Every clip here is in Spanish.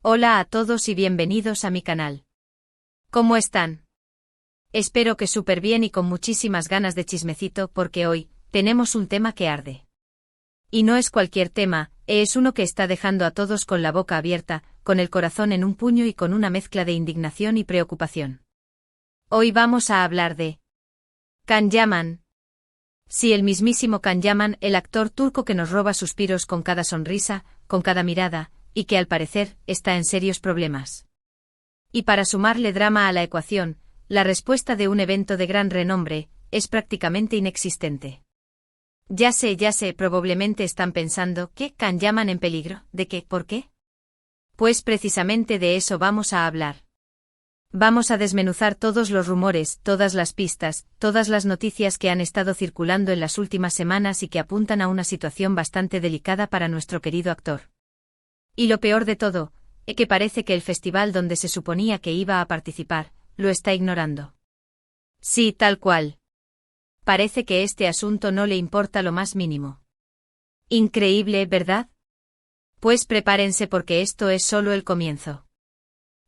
Hola a todos y bienvenidos a mi canal. ¿Cómo están? Espero que súper bien y con muchísimas ganas de chismecito porque hoy tenemos un tema que arde. Y no es cualquier tema, es uno que está dejando a todos con la boca abierta, con el corazón en un puño y con una mezcla de indignación y preocupación. Hoy vamos a hablar de Can Yaman. Sí, el mismísimo Can Yaman, el actor turco que nos roba suspiros con cada sonrisa, con cada mirada, y que al parecer está en serios problemas. Y para sumarle drama a la ecuación, la respuesta de un evento de gran renombre es prácticamente inexistente. Ya sé, probablemente están pensando que Can Yaman en peligro, ¿de qué? ¿Por qué? Pues precisamente de eso vamos a hablar. Vamos a desmenuzar todos los rumores, todas las pistas, todas las noticias que han estado circulando en las últimas semanas y que apuntan a una situación bastante delicada para nuestro querido actor. Y lo peor de todo, es que parece que el festival donde se suponía que iba a participar, lo está ignorando. Sí, tal cual. Parece que este asunto no le importa lo más mínimo. Increíble, ¿verdad? Pues prepárense porque esto es solo el comienzo.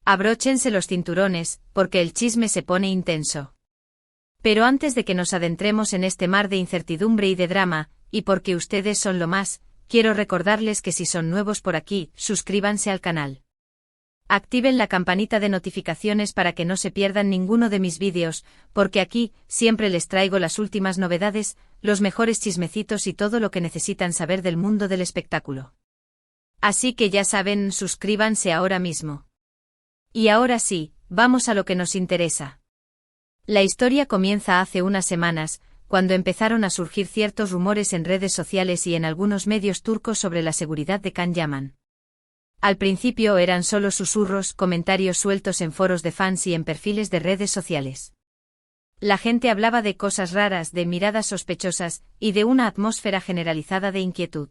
Abróchense los cinturones, porque el chisme se pone intenso. Pero antes de que nos adentremos en este mar de incertidumbre y de drama, y porque ustedes son lo más, quiero recordarles que si son nuevos por aquí, suscríbanse al canal. Activen la campanita de notificaciones para que no se pierdan ninguno de mis vídeos, porque aquí siempre les traigo las últimas novedades, los mejores chismecitos y todo lo que necesitan saber del mundo del espectáculo. Así que ya saben, suscríbanse ahora mismo. Y ahora sí, vamos a lo que nos interesa. La historia comienza hace unas semanas, cuando empezaron a surgir ciertos rumores en redes sociales y en algunos medios turcos sobre la seguridad de Can Yaman. Al principio eran solo susurros, comentarios sueltos en foros de fans y en perfiles de redes sociales. La gente hablaba de cosas raras, de miradas sospechosas, y de una atmósfera generalizada de inquietud.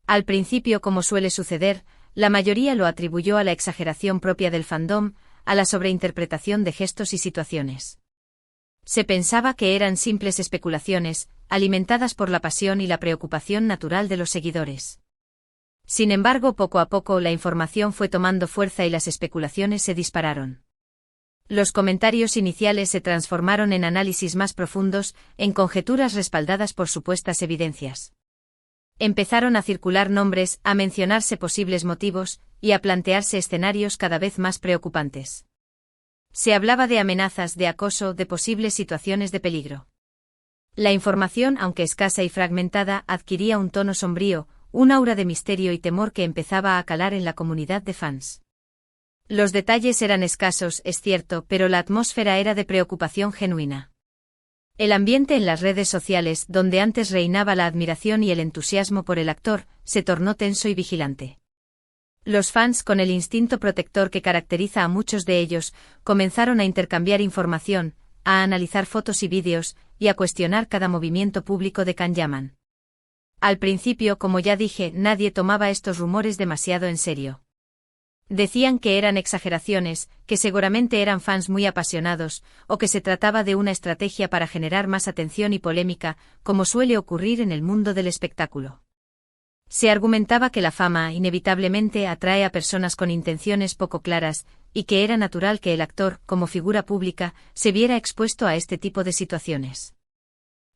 Al principio, como suele suceder, la mayoría lo atribuyó a la exageración propia del fandom, a la sobreinterpretación de gestos y situaciones. Se pensaba que eran simples especulaciones, alimentadas por la pasión y la preocupación natural de los seguidores. Sin embargo, poco a poco la información fue tomando fuerza y las especulaciones se dispararon. Los comentarios iniciales se transformaron en análisis más profundos, en conjeturas respaldadas por supuestas evidencias. Empezaron a circular nombres, a mencionarse posibles motivos, y a plantearse escenarios cada vez más preocupantes. Se hablaba de amenazas, de acoso, de posibles situaciones de peligro. La información, aunque escasa y fragmentada, adquiría un tono sombrío, un aura de misterio y temor que empezaba a calar en la comunidad de fans. Los detalles eran escasos, es cierto, pero la atmósfera era de preocupación genuina. El ambiente en las redes sociales, donde antes reinaba la admiración y el entusiasmo por el actor, se tornó tenso y vigilante. Los fans, con el instinto protector que caracteriza a muchos de ellos, comenzaron a intercambiar información, a analizar fotos y vídeos, y a cuestionar cada movimiento público de Can Yaman. Al principio, como ya dije, nadie tomaba estos rumores demasiado en serio. Decían que eran exageraciones, que seguramente eran fans muy apasionados, o que se trataba de una estrategia para generar más atención y polémica, como suele ocurrir en el mundo del espectáculo. Se argumentaba que la fama inevitablemente atrae a personas con intenciones poco claras, y que era natural que el actor, como figura pública, se viera expuesto a este tipo de situaciones.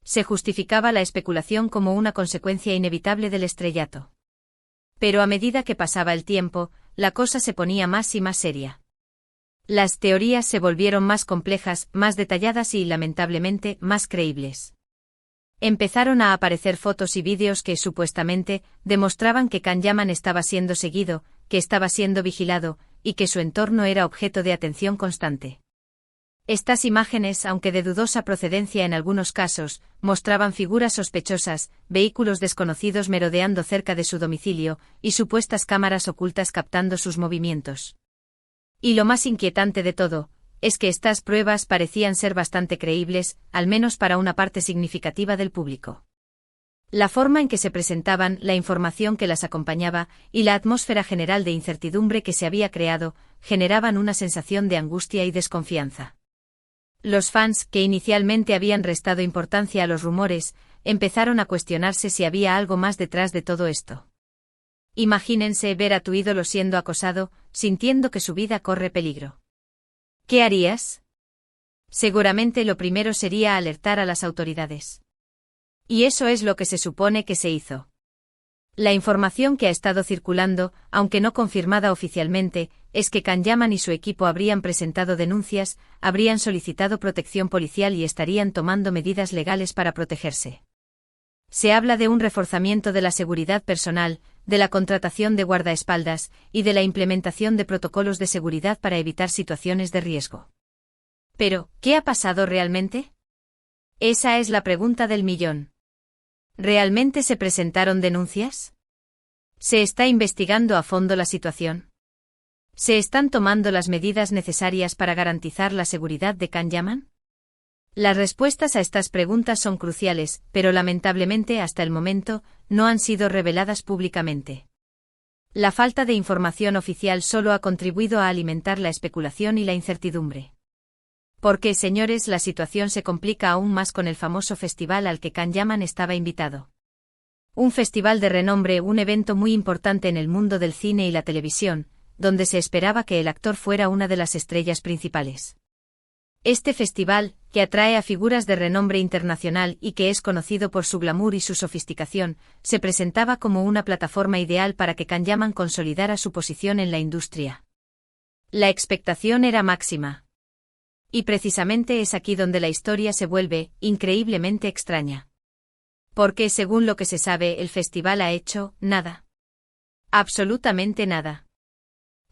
Se justificaba la especulación como una consecuencia inevitable del estrellato. Pero a medida que pasaba el tiempo, la cosa se ponía más y más seria. Las teorías se volvieron más complejas, más detalladas y, lamentablemente, más creíbles. Empezaron a aparecer fotos y vídeos que, supuestamente, demostraban que Can Yaman estaba siendo seguido, que estaba siendo vigilado, y que su entorno era objeto de atención constante. Estas imágenes, aunque de dudosa procedencia en algunos casos, mostraban figuras sospechosas, vehículos desconocidos merodeando cerca de su domicilio, y supuestas cámaras ocultas captando sus movimientos. Y lo más inquietante de todo, es que estas pruebas parecían ser bastante creíbles, al menos para una parte significativa del público. La forma en que se presentaban, la información que las acompañaba, y la atmósfera general de incertidumbre que se había creado, generaban una sensación de angustia y desconfianza. Los fans, que inicialmente habían restado importancia a los rumores, empezaron a cuestionarse si había algo más detrás de todo esto. Imagínense ver a tu ídolo siendo acosado, sintiendo que su vida corre peligro. ¿Qué harías? Seguramente lo primero sería alertar a las autoridades. Y eso es lo que se supone que se hizo. La información que ha estado circulando, aunque no confirmada oficialmente, es que Can Yaman y su equipo habrían presentado denuncias, habrían solicitado protección policial y estarían tomando medidas legales para protegerse. Se habla de un reforzamiento de la seguridad personal, de la contratación de guardaespaldas y de la implementación de protocolos de seguridad para evitar situaciones de riesgo. Pero, ¿qué ha pasado realmente? Esa es la pregunta del millón. ¿Realmente se presentaron denuncias? ¿Se está investigando a fondo la situación? ¿Se están tomando las medidas necesarias para garantizar la seguridad de Can Yaman? Las respuestas a estas preguntas son cruciales, pero lamentablemente hasta el momento, no han sido reveladas públicamente. La falta de información oficial solo ha contribuido a alimentar la especulación y la incertidumbre. Porque, señores, la situación se complica aún más con el famoso festival al que Can Yaman estaba invitado. Un festival de renombre, un evento muy importante en el mundo del cine y la televisión, donde se esperaba que el actor fuera una de las estrellas principales. Este festival, que atrae a figuras de renombre internacional y que es conocido por su glamour y su sofisticación, se presentaba como una plataforma ideal para que Can Yaman consolidara su posición en la industria. La expectación era máxima. Y precisamente es aquí donde la historia se vuelve increíblemente extraña. Porque, según lo que se sabe, el festival ha hecho nada. Absolutamente nada.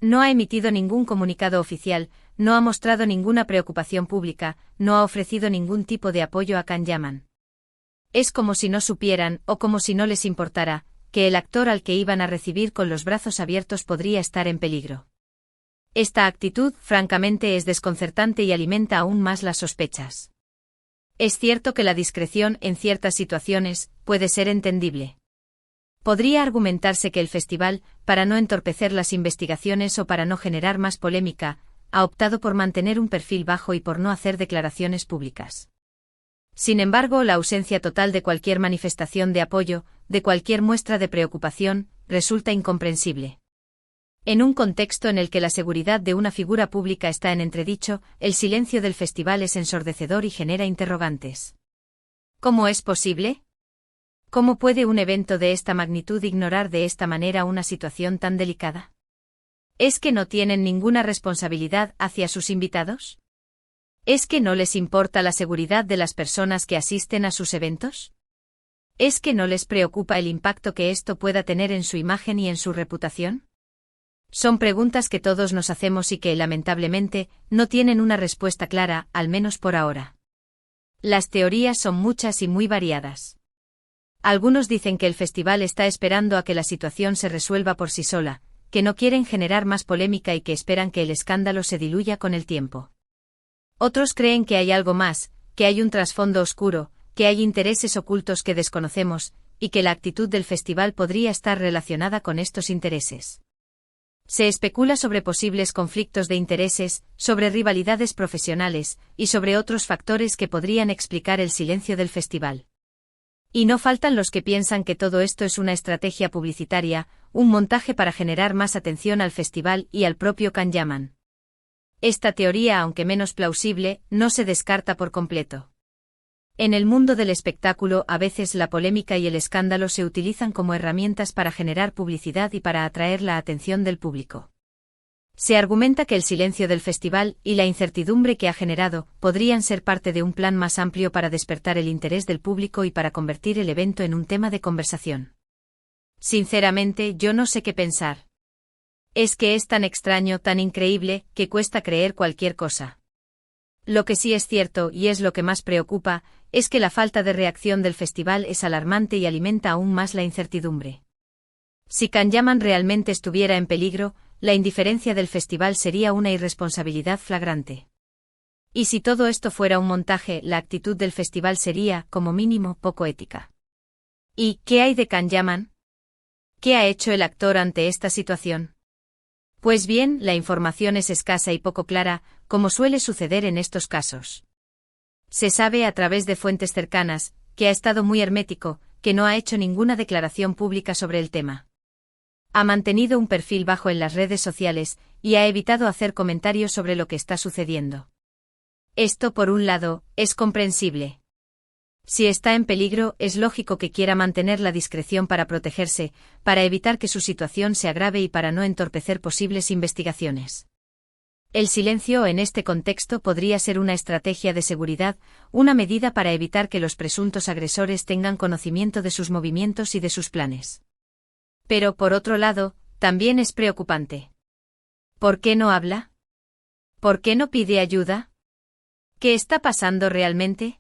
No ha emitido ningún comunicado oficial, no ha mostrado ninguna preocupación pública, no ha ofrecido ningún tipo de apoyo a Can Yaman. Es como si no supieran, o como si no les importara, que el actor al que iban a recibir con los brazos abiertos podría estar en peligro. Esta actitud, francamente, es desconcertante y alimenta aún más las sospechas. Es cierto que la discreción, en ciertas situaciones, puede ser entendible. Podría argumentarse que el festival, para no entorpecer las investigaciones o para no generar más polémica, ha optado por mantener un perfil bajo y por no hacer declaraciones públicas. Sin embargo, la ausencia total de cualquier manifestación de apoyo, de cualquier muestra de preocupación, resulta incomprensible. En un contexto en el que la seguridad de una figura pública está en entredicho, el silencio del festival es ensordecedor y genera interrogantes. ¿Cómo es posible? ¿Cómo puede un evento de esta magnitud ignorar de esta manera una situación tan delicada? ¿Es que no tienen ninguna responsabilidad hacia sus invitados? ¿Es que no les importa la seguridad de las personas que asisten a sus eventos? ¿Es que no les preocupa el impacto que esto pueda tener en su imagen y en su reputación? Son preguntas que todos nos hacemos y que, lamentablemente, no tienen una respuesta clara, al menos por ahora. Las teorías son muchas y muy variadas. Algunos dicen que el festival está esperando a que la situación se resuelva por sí sola, que no quieren generar más polémica y que esperan que el escándalo se diluya con el tiempo. Otros creen que hay algo más, que hay un trasfondo oscuro, que hay intereses ocultos que desconocemos, y que la actitud del festival podría estar relacionada con estos intereses. Se especula sobre posibles conflictos de intereses, sobre rivalidades profesionales, y sobre otros factores que podrían explicar el silencio del festival. Y no faltan los que piensan que todo esto es una estrategia publicitaria, un montaje para generar más atención al festival y al propio Can Yaman. Esta teoría, aunque menos plausible, no se descarta por completo. En el mundo del espectáculo, a veces la polémica y el escándalo se utilizan como herramientas para generar publicidad y para atraer la atención del público. Se argumenta que el silencio del festival y la incertidumbre que ha generado podrían ser parte de un plan más amplio para despertar el interés del público y para convertir el evento en un tema de conversación. Sinceramente, yo no sé qué pensar. Es que es tan extraño, tan increíble, que cuesta creer cualquier cosa. Lo que sí es cierto, y es lo que más preocupa, es que la falta de reacción del festival es alarmante y alimenta aún más la incertidumbre. Si Can Yaman realmente estuviera en peligro, la indiferencia del festival sería una irresponsabilidad flagrante. Y si todo esto fuera un montaje, la actitud del festival sería, como mínimo, poco ética. ¿Y qué hay de Can Yaman? ¿Qué ha hecho el actor ante esta situación? Pues bien, la información es escasa y poco clara, como suele suceder en estos casos. Se sabe a través de fuentes cercanas, que ha estado muy hermético, que no ha hecho ninguna declaración pública sobre el tema. Ha mantenido un perfil bajo en las redes sociales y ha evitado hacer comentarios sobre lo que está sucediendo. Esto, por un lado, es comprensible. Si está en peligro, es lógico que quiera mantener la discreción para protegerse, para evitar que su situación se agrave y para no entorpecer posibles investigaciones. El silencio en este contexto podría ser una estrategia de seguridad, una medida para evitar que los presuntos agresores tengan conocimiento de sus movimientos y de sus planes. Pero, por otro lado, también es preocupante. ¿Por qué no habla? ¿Por qué no pide ayuda? ¿Qué está pasando realmente?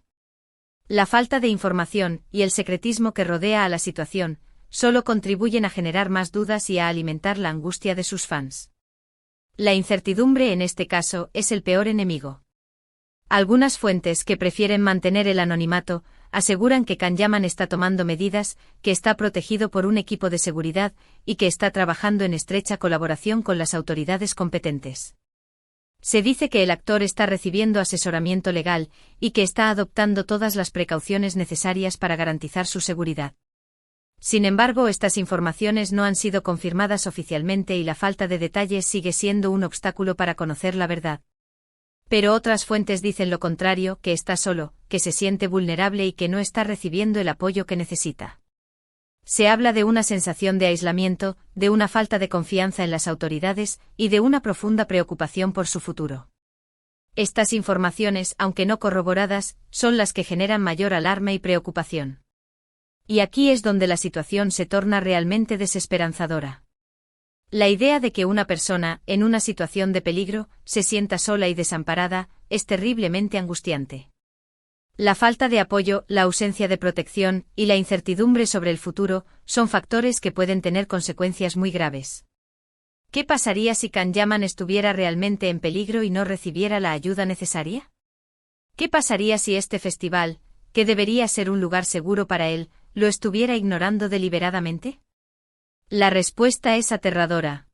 La falta de información y el secretismo que rodea a la situación solo contribuyen a generar más dudas y a alimentar la angustia de sus fans. La incertidumbre en este caso es el peor enemigo. Algunas fuentes que prefieren mantener el anonimato aseguran que Can Yaman está tomando medidas, que está protegido por un equipo de seguridad y que está trabajando en estrecha colaboración con las autoridades competentes. Se dice que el actor está recibiendo asesoramiento legal y que está adoptando todas las precauciones necesarias para garantizar su seguridad. Sin embargo, estas informaciones no han sido confirmadas oficialmente y la falta de detalles sigue siendo un obstáculo para conocer la verdad. Pero otras fuentes dicen lo contrario, que está solo, que se siente vulnerable y que no está recibiendo el apoyo que necesita. Se habla de una sensación de aislamiento, de una falta de confianza en las autoridades y de una profunda preocupación por su futuro. Estas informaciones, aunque no corroboradas, son las que generan mayor alarma y preocupación. Y aquí es donde la situación se torna realmente desesperanzadora. La idea de que una persona, en una situación de peligro, se sienta sola y desamparada, es terriblemente angustiante. La falta de apoyo, la ausencia de protección y la incertidumbre sobre el futuro son factores que pueden tener consecuencias muy graves. ¿Qué pasaría si Can Yaman estuviera realmente en peligro y no recibiera la ayuda necesaria? ¿Qué pasaría si este festival, que debería ser un lugar seguro para él, lo estuviera ignorando deliberadamente? La respuesta es aterradora.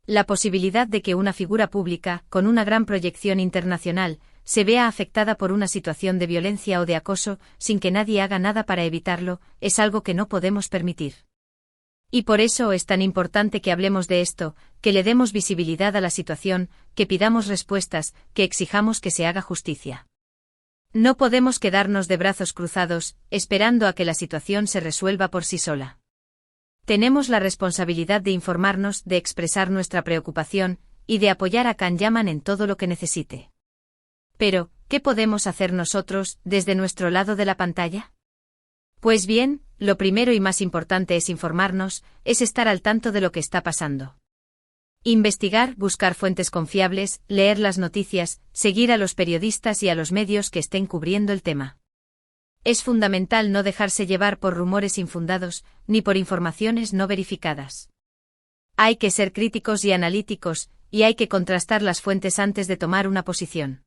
La posibilidad de que una figura pública, con una gran proyección internacional, se vea afectada por una situación de violencia o de acoso, sin que nadie haga nada para evitarlo, es algo que no podemos permitir. Y por eso es tan importante que hablemos de esto, que le demos visibilidad a la situación, que pidamos respuestas, que exijamos que se haga justicia. No podemos quedarnos de brazos cruzados, esperando a que la situación se resuelva por sí sola. Tenemos la responsabilidad de informarnos, de expresar nuestra preocupación, y de apoyar a Can Yaman en todo lo que necesite. Pero, ¿qué podemos hacer nosotros, desde nuestro lado de la pantalla? Pues bien, lo primero y más importante es informarnos, es estar al tanto de lo que está pasando. Investigar, buscar fuentes confiables, leer las noticias, seguir a los periodistas y a los medios que estén cubriendo el tema. Es fundamental no dejarse llevar por rumores infundados, ni por informaciones no verificadas. Hay que ser críticos y analíticos, y hay que contrastar las fuentes antes de tomar una posición.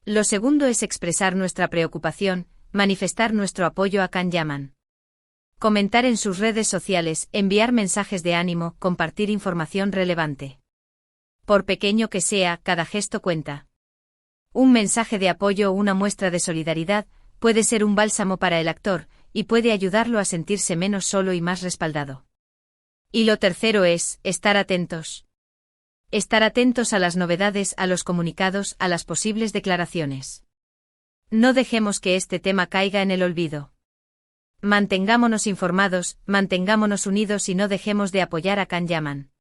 Lo segundo es expresar nuestra preocupación, manifestar nuestro apoyo a Can Yaman. Comentar en sus redes sociales, enviar mensajes de ánimo, compartir información relevante. Por pequeño que sea, cada gesto cuenta. Un mensaje de apoyo o una muestra de solidaridad puede ser un bálsamo para el actor, y puede ayudarlo a sentirse menos solo y más respaldado. Y lo tercero es, estar atentos. Estar atentos a las novedades, a los comunicados, a las posibles declaraciones. No dejemos que este tema caiga en el olvido. Mantengámonos informados, mantengámonos unidos y no dejemos de apoyar a Can Yaman.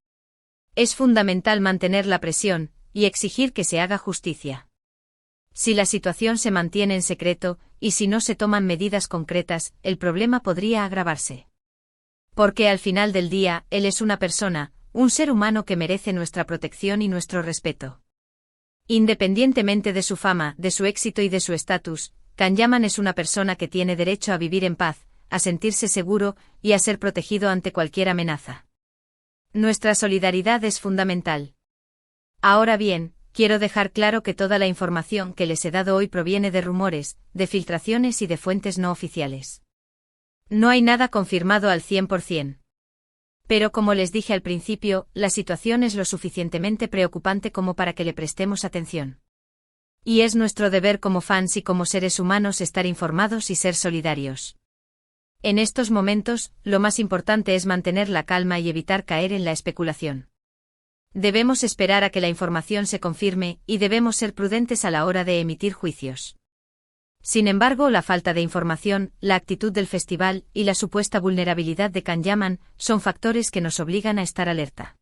Es fundamental mantener la presión y exigir que se haga justicia. Si la situación se mantiene en secreto, y si no se toman medidas concretas, el problema podría agravarse. Porque al final del día, él es una persona, un ser humano que merece nuestra protección y nuestro respeto. Independientemente de su fama, de su éxito y de su estatus, Can Yaman es una persona que tiene derecho a vivir en paz, a sentirse seguro y a ser protegido ante cualquier amenaza. Nuestra solidaridad es fundamental. Ahora bien, quiero dejar claro que toda la información que les he dado hoy proviene de rumores, de filtraciones y de fuentes no oficiales. No hay nada confirmado al 100%. Pero como les dije al principio, la situación es lo suficientemente preocupante como para que le prestemos atención. Y es nuestro deber como fans y como seres humanos estar informados y ser solidarios. En estos momentos, lo más importante es mantener la calma y evitar caer en la especulación. Debemos esperar a que la información se confirme y debemos ser prudentes a la hora de emitir juicios. Sin embargo, la falta de información, la actitud del festival y la supuesta vulnerabilidad de Kanyaman son factores que nos obligan a estar alerta.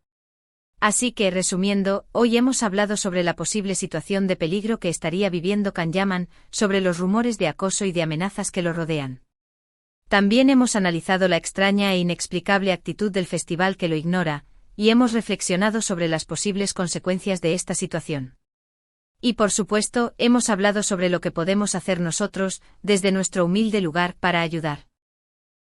Así que, resumiendo, hoy hemos hablado sobre la posible situación de peligro que estaría viviendo Kanyaman, sobre los rumores de acoso y de amenazas que lo rodean. También hemos analizado la extraña e inexplicable actitud del festival que lo ignora, y hemos reflexionado sobre las posibles consecuencias de esta situación. Y por supuesto, hemos hablado sobre lo que podemos hacer nosotros, desde nuestro humilde lugar, para ayudar.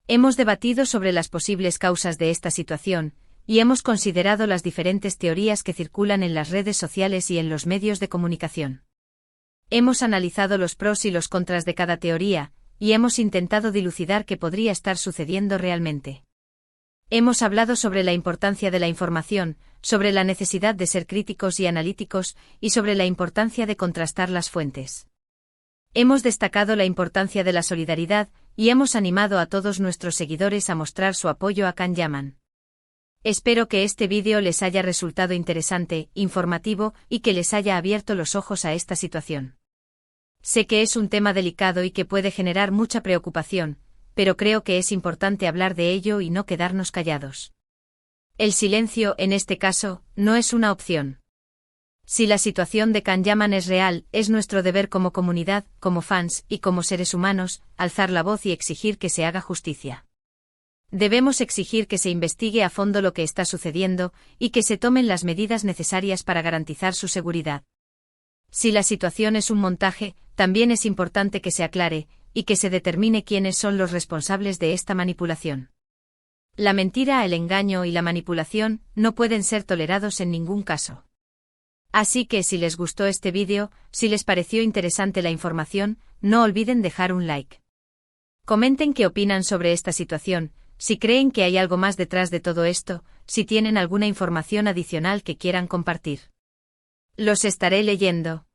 Hemos debatido sobre las posibles causas de esta situación, y hemos considerado las diferentes teorías que circulan en las redes sociales y en los medios de comunicación. Hemos analizado los pros y los contras de cada teoría, y hemos intentado dilucidar qué podría estar sucediendo realmente. Hemos hablado sobre la importancia de la información, sobre la necesidad de ser críticos y analíticos, y sobre la importancia de contrastar las fuentes. Hemos destacado la importancia de la solidaridad, y hemos animado a todos nuestros seguidores a mostrar su apoyo a Kanyaman. Espero que este vídeo les haya resultado interesante, informativo, y que les haya abierto los ojos a esta situación. Sé que es un tema delicado y que puede generar mucha preocupación, pero creo que es importante hablar de ello y no quedarnos callados. El silencio, en este caso, no es una opción. Si la situación de Kanyaman es real, es nuestro deber como comunidad, como fans y como seres humanos, alzar la voz y exigir que se haga justicia. Debemos exigir que se investigue a fondo lo que está sucediendo y que se tomen las medidas necesarias para garantizar su seguridad. Si la situación es un montaje, también es importante que se aclare y que se determine quiénes son los responsables de esta manipulación. La mentira, el engaño y la manipulación no pueden ser tolerados en ningún caso. Así que si les gustó este vídeo, si les pareció interesante la información, no olviden dejar un like. Comenten qué opinan sobre esta situación, si creen que hay algo más detrás de todo esto, si tienen alguna información adicional que quieran compartir. Los estaré leyendo.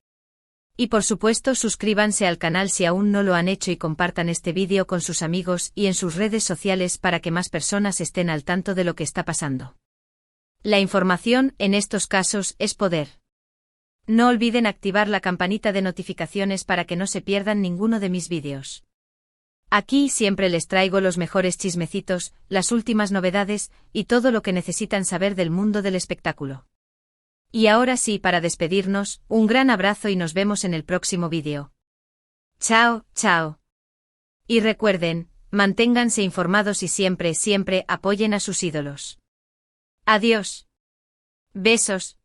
Y por supuesto suscríbanse al canal si aún no lo han hecho y compartan este vídeo con sus amigos y en sus redes sociales para que más personas estén al tanto de lo que está pasando. La información, en estos casos, es poder. No olviden activar la campanita de notificaciones para que no se pierdan ninguno de mis vídeos. Aquí siempre les traigo los mejores chismecitos, las últimas novedades y todo lo que necesitan saber del mundo del espectáculo. Y ahora sí, para despedirnos, un gran abrazo y nos vemos en el próximo vídeo. Chao, chao. Y recuerden, manténganse informados y siempre, siempre apoyen a sus ídolos. Adiós. Besos.